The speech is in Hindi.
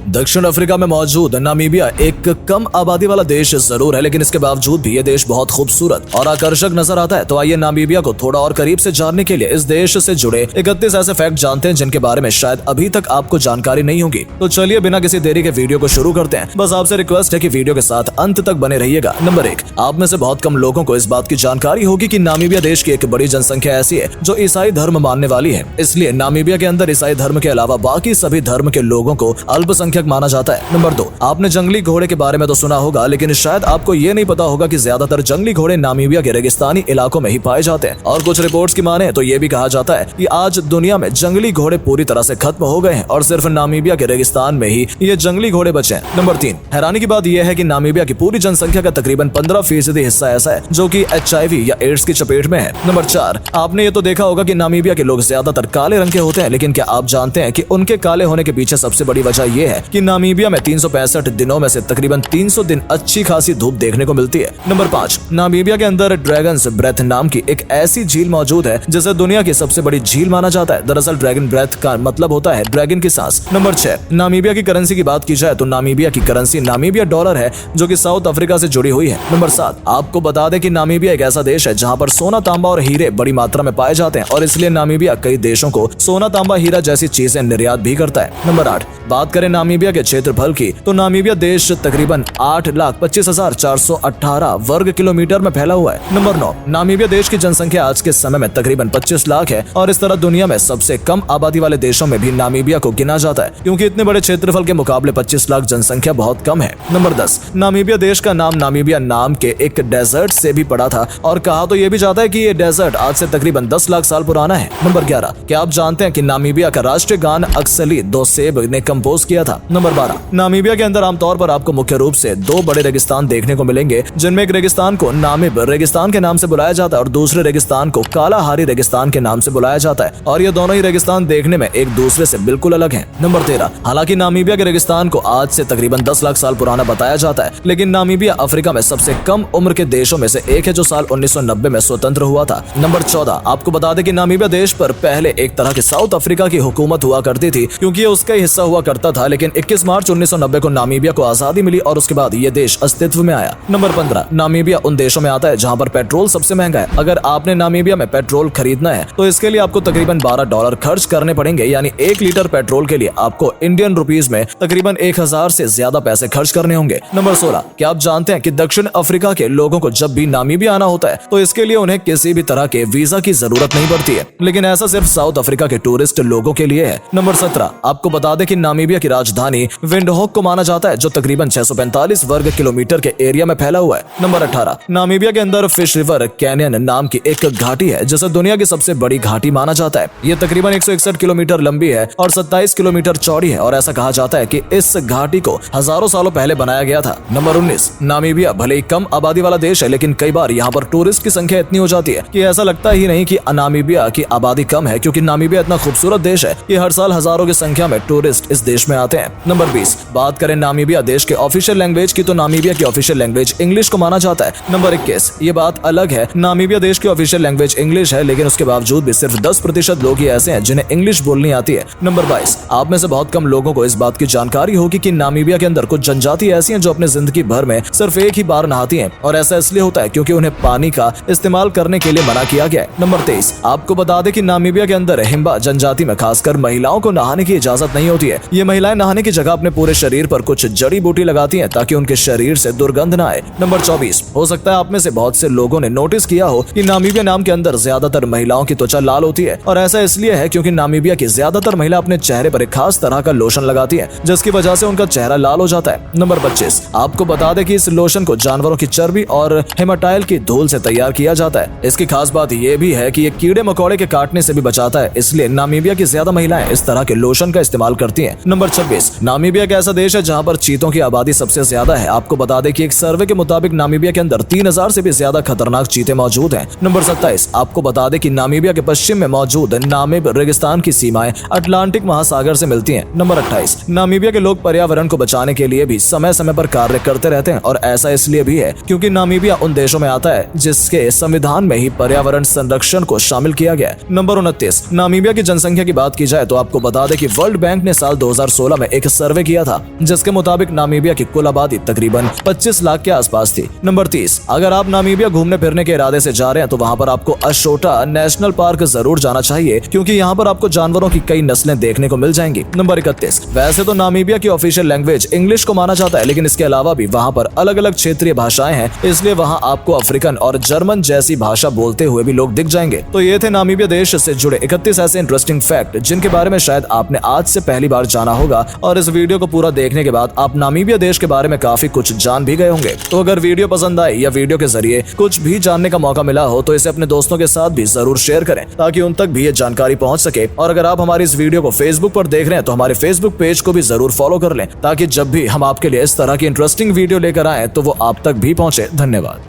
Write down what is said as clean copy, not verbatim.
दक्षिण अफ्रीका में मौजूद नामीबिया एक कम आबादी वाला देश जरूर है, लेकिन इसके बावजूद भी ये देश बहुत खूबसूरत और आकर्षक नजर आता है। तो आइए नामीबिया को थोड़ा और करीब से जानने के लिए इस देश से जुड़े 31 ऐसे फैक्ट जानते हैं जिनके बारे में शायद अभी तक आपको जानकारी नहीं होगी। तो चलिए बिना किसी देरी के वीडियो को शुरू करते हैं। बस आपसे रिक्वेस्ट है कि वीडियो के साथ अंत तक बने रहिएगा। नंबर 1, आप में से बहुत कम लोगों को इस बात की जानकारी होगी कि नामीबिया देश की एक बड़ी जनसंख्या ऐसी है जो ईसाई धर्म मानने वाली है। इसलिए नामीबिया के अंदर ईसाई धर्म के अलावा बाकी सभी धर्म के लोगों को अल्पसंख्यक माना जाता है। नंबर 2, आपने जंगली घोड़े के बारे में तो सुना होगा, लेकिन शायद आपको ये नहीं पता होगा कि ज्यादातर जंगली घोड़े नामीबिया के रेगिस्तानी इलाकों में ही पाए जाते हैं। और कुछ रिपोर्ट्स की माने तो ये भी कहा जाता है कि आज दुनिया में जंगली घोड़े पूरी तरह से खत्म हो गए हैं और सिर्फ नामीबिया के रेगिस्तान में ही ये जंगली घोड़े बचे हैं। नंबर 3, हैरानी की बात यह है कि नामीबिया की पूरी जनसंख्या का तकरीबन 15% हिस्सा ऐसा है जो कि HIV या एड्स की चपेट में है। नंबर 4, आपने ये तो देखा होगा कि नामीबिया के लोग ज्यादातर काले रंग के होते हैं, लेकिन क्या आप जानते हैं कि उनके काले होने के पीछे सबसे बड़ी वजह यह है कि नामीबिया में 365 दिनों में से तकरीबन 300 दिन अच्छी खासी धूप देखने को मिलती है। नंबर 5, नामीबिया के अंदर ड्रैगन्स ब्रेथ नाम की एक ऐसी झील मौजूद है जिसे दुनिया की सबसे बड़ी झील माना जाता है। दरअसल ड्रैगन ब्रेथ का मतलब होता है ड्रैगन की सांस। नंबर 6, नामीबिया की करेंसी की बात की जाए तो नामीबिया की करेंसी नामीबिया डॉलर है जो कि साउथ अफ्रीका से जुड़ी हुई है। नंबर 7, आपको बता दें कि नामीबिया एक ऐसा देश है जहां पर सोना, तांबा और हीरे बड़ी मात्रा में पाए जाते हैं और इसलिए नामीबिया कई देशों को सोना, तांबा, हीरा जैसी चीजें निर्यात भी करता है। नंबर 8, बात करें नामीबिया के क्षेत्रफल की तो नामीबिया देश तकरीबन 8,25,418 वर्ग किलोमीटर में फैला हुआ है। नंबर 9, नामीबिया देश की जनसंख्या आज के समय में तकरीबन 25 लाख है और इस तरह दुनिया में सबसे कम आबादी वाले देशों में भी नामीबिया को गिना जाता है क्योंकि इतने बड़े क्षेत्रफल के मुकाबले 25 लाख जनसंख्या बहुत कम है। नंबर 10, नामीबिया देश का नाम नामीबिया नाम के एक डेजर्ट से भी पड़ा था और कहा तो ये भी जाता है कि ये डेजर्ट आज से तकरीबन 10 लाख साल पुराना है। नंबर 11, क्या आप जानते हैं कि नामीबिया का राष्ट्रीय गान अक्सली दो सेब ने कंपोज किया था। नंबर 12, नामीबिया के अंदर आमतौर पर आपको मुख्य रूप से 2 बड़े रेगिस्तान देखने को मिलेंगे, जिनमें एक रेगिस्तान को नामिब रेगिस्तान के नाम से बुलाया जाता है और दूसरे रेगिस्तान को कालाहारी रेगिस्तान के नाम से बुलाया जाता है और ये दोनों ही रेगिस्तान देखने में एक दूसरे से बिल्कुल अलग हैं। नंबर 13, हालांकि नामीबिया के रेगिस्तान को आज से तकरीबन 10 लाख साल पुराना बताया जाता है, लेकिन नामीबिया अफ्रीका में सबसे कम उम्र के देशों में से एक है जो साल 1990 में स्वतंत्र हुआ था। नंबर 14, आपको बता दें कि नामीबिया देश पर पहले एक तरह के साउथ अफ्रीका की हुकूमत हुआ करती थी क्योंकि ये उसका ही हिस्सा हुआ करता था, लेकिन 21 मार्च 1990 को नामीबिया को आजादी मिली और उसके बाद ये देश अस्तित्व में आया। नंबर 15, नामीबिया उन देशों में आता है जहां पर पेट्रोल सबसे महंगा है। अगर आपने नामीबिया में पेट्रोल खरीदना है तो इसके लिए आपको तकरीबन $12 खर्च करने पड़ेंगे, यानी 1 लीटर पेट्रोल के लिए आपको इंडियन रुपीस में तकरीबन 1000 से ज्यादा पैसे खर्च करने होंगे। नंबर 16, क्या आप जानते हैं कि दक्षिण अफ्रीका के लोगों को जब भी नामीबिया आना होता है तो इसके लिए उन्हें किसी भी तरह के वीजा की जरूरत नहीं पड़ती है, लेकिन ऐसा सिर्फ साउथ अफ्रीका के टूरिस्ट लोगों के लिए है। नंबर 17, आपको बता दें कि नामीबिया की राजधानी विंडहोक को माना जाता है जो तकरीबन 645 वर्ग किलोमीटर के एरिया में फैला हुआ है। नंबर 18, नामीबिया के अंदर फिश रिवर कैनियन नाम की एक घाटी है जिसे दुनिया की सबसे बड़ी घाटी माना जाता है। ये तकरीबन 161 किलोमीटर लंबी है और 27 किलोमीटर चौड़ी है और ऐसा कहा जाता है कि इस घाटी को हजारों सालों पहले बनाया गया था। नंबर 19, नामीबिया भले ही कम आबादी वाला देश है, लेकिन कई बार यहाँ पर टूरिस्ट की संख्या इतनी हो जाती है कि ऐसा लगता ही नहीं कि नामीबिया की आबादी कम है, क्योंकि नामीबिया इतना खूबसूरत देश है कि हर साल हजारों की संख्या में टूरिस्ट इस देश में आते हैं। नंबर 20, बात करें नामीबिया देश के ऑफिशियल लैंग्वेज की तो नामीबिया की ऑफिशियल लैंग्वेज इंग्लिश को माना जाता है। नंबर 21, ये बात अलग है, नामीबिया देश की ऑफिशियल लैंग्वेज इंग्लिश है, लेकिन उसके बावजूद भी सिर्फ 10% लोग ही ऐसे हैं जिन्हें इंग्लिश बोलनी आती है। नंबर 22, आप में से बहुत कम लोगों को इस बात की जानकारी होगी कि नामीबिया के अंदर कुछ जनजाति ऐसी हैं जो अपने जिंदगी भर में सिर्फ एक ही बार नहाती हैं और ऐसा इसलिए होता है क्योंकि उन्हें पानी का इस्तेमाल करने के लिए मना किया गया है। नंबर 23, आपको बता दें कि नामीबिया के अंदर हिम्बा जनजाति में खासकर महिलाओं को नहाने की इजाजत नहीं होती है। ये महिलाएं नहाने की जगह अपने पूरे शरीर पर कुछ जड़ी बूटी लगाती हैं ताकि उनके शरीर से दुर्गंध न आए। नंबर 24, हो सकता है आप में से बहुत से लोगों ने नोटिस किया हो कि नामीबिया नाम के अंदर ज्यादातर महिलाओं की त्वचा लाल होती है और ऐसा इसलिए है क्योंकि नामीबिया की ज्यादातर महिला अपने चेहरे पर एक खास तरह का लोशन लगाती है जिसकी वजह से उनका चेहरा लाल हो जाता है। नंबर 25, आपको बता दें कि इस लोशन को जानवरों की चर्बी और हेमाटाइल की धूल से तैयार किया जाता है। इसकी खास बात यह भी है कि ये कीड़े मकोड़े के काटने से भी बचाता है, इसलिए नामीबिया की ज्यादा महिलाएं इस तरह के लोशन का इस्तेमाल करती हैं। नंबर 26, नामीबिया एक ऐसा देश है जहां पर चीतों की आबादी सबसे ज्यादा है। आपको बता दें कि एक सर्वे के मुताबिक नामीबिया के अंदर 3000 से भी ज्यादा खतरनाक चीते मौजूद हैं। नंबर 27, आपको बता दें कि नामीबिया के पश्चिम में मौजूद नामिब रेगिस्तान की सीमाएं अटलांटिक महासागर से मिलती हैं। नंबर 28, नामीबिया के लोग पर्यावरण को बचाने के लिए भी समय समय पर कार्य करते रहते हैं और ऐसा इसलिए भी है क्योंकि नामीबिया उन देशों में आता है जिसके संविधान में ही पर्यावरण संरक्षण को शामिल किया गया है। नंबर 29, नामीबिया की जनसंख्या की बात की जाए तो आपको बता दें कि वर्ल्ड बैंक ने साल 2016 में एक सर्वे किया था जिसके मुताबिक नामीबिया की कुल आबादी तकरीबन 25 लाख के आसपास थी। नंबर 30, अगर आप नामीबिया घूमने फिरने के इरादे से जा रहे हैं तो वहाँ पर आपको अशोटा नेशनल पार्क जरूर जाना चाहिए क्योंकि यहाँ पर आपको जानवरों की कई नस्लें देखने को मिल जाएंगी। नंबर 31, वैसे तो नामीबिया की ऑफिशियल लैंग्वेज इंग्लिश को माना जाता है, लेकिन इसके अलावा भी वहाँ पर अलग अलग क्षेत्रीय भाषाएं हैं, इसलिए वहाँ आपको अफ्रीकन और जर्मन जैसी भाषा बोलते हुए भी लोग दिख जाएंगे। तो ये थे नामीबिया देश से जुड़े 31 ऐसे इंटरेस्टिंग फैक्ट जिनके बारे में शायद आपने आज से पहली बार जाना होगा, और इस वीडियो को पूरा देखने के बाद आप नामीबिया देश के बारे में काफी कुछ जान भी गए होंगे। तो अगर वीडियो पसंद आए या वीडियो के जरिए कुछ भी जानने का मौका मिला हो तो इसे अपने दोस्तों के साथ भी जरूर शेयर करें ताकि उन तक भी ये जानकारी पहुंच सके। और अगर आप हमारी इस वीडियो को फेसबुक पर देख रहे हैं तो हमारे फेसबुक पेज को भी जरूर फॉलो कर लें ताकि जब भी हम आपके लिए इस तरह की इंटरेस्टिंग वीडियो लेकर आए तो वो आप तक भी पहुंचे। धन्यवाद।